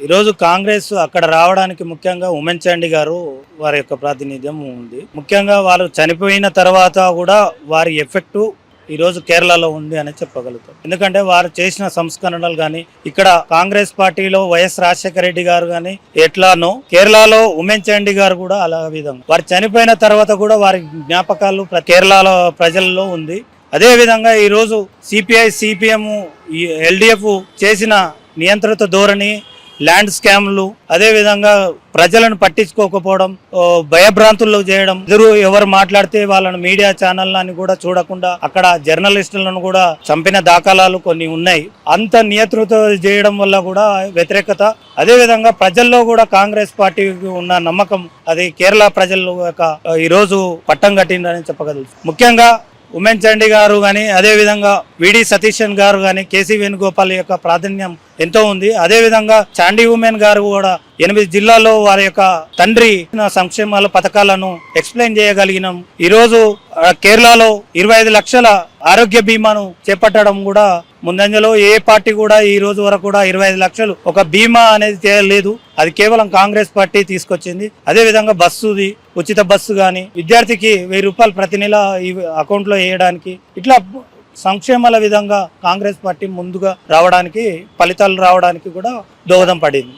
ఈరోజు కాంగ్రెస్ అక్కడ రావడానికి ముఖ్యంగా ఉమెన్ చాండి గారు వారి యొక్క ప్రాతినిధ్యం ఉంది. ముఖ్యంగా వాళ్ళు చనిపోయిన తర్వాత కూడా వారి ఎఫెక్టు ఈరోజు కేరళలో ఉంది అని చెప్పగలుగుతాం. ఎందుకంటే వారు చేసిన సంస్కరణలు కానీ ఇక్కడ కాంగ్రెస్ పార్టీలో వైఎస్ రాజశేఖర రెడ్డి గారు కానీ ఎట్లానో కేరళలో ఉమెన్ చాండి గారు కూడా అలా విధంగా వారు చనిపోయిన తర్వాత కూడా వారి జ్ఞాపకాలు కేరళలో ప్రజల్లో ఉంది. అదే విధంగా ఈరోజు సిపిఐ సిపిఎం ఎల్డిఎఫ్ చేసిన నియంత్రిత ధోరణి, ల్యాండ్ స్కామ్లు, అదే విధంగా ప్రజలను పట్టించుకోకపోవడం, భయభ్రాంతుల్లో చేయడం, ఎవరు మాట్లాడితే వాళ్ళని మీడియా ఛానళ్ళని కూడా చూడకుండా అక్కడ జర్నలిస్టులను కూడా చంపిన దాఖలాలు కొన్ని ఉన్నాయి. అంత నియంత్రిత చేయడం వల్ల కూడా వ్యతిరేకత, అదే విధంగా ప్రజల్లో కూడా కాంగ్రెస్ పార్టీకి ఉన్న నమ్మకం అది కేరళ ప్రజలు ఈరోజు పట్టం కట్టిందని చెప్పగలరు. ముఖ్యంగా ఉమెన్ చాండి గారు కానీ, అదేవిధంగా విడి సతీశన్ గారు కానీ, కేసీ వేణుగోపాల్ యొక్క ప్రాధాన్యం ఎంతో ఉంది. అదేవిధంగా చాండి ఉమెన్ గారు కూడా 8 జిల్లాల్లో వారి యొక్క తండ్రి సంక్షేమాల పథకాలను ఎక్స్ప్లెయిన్ చేయగలిగినాం. ఈరోజు కేరళలో 25 లక్షల ఆరోగ్య బీమాను చేపట్టడం కూడా ముందంజలో ఏ పార్టీ కూడా ఈ రోజు వరకు కూడా 25 లక్షలు ఒక బీమా అనేది చేయలేదు. అది కేవలం కాంగ్రెస్ పార్టీ తీసుకొచ్చింది. అదే విధంగా బస్సుది ఉచిత బస్సు కానీ, విద్యార్థికి 1000 రూపాయలు ప్రతి నెల ఈ అకౌంట్లో వేయడానికి, ఇట్లా సంక్షేమాల విధంగా కాంగ్రెస్ పార్టీ ముందుగా రావడానికి, ఫలితాలు రావడానికి కూడా దోహదం పడింది.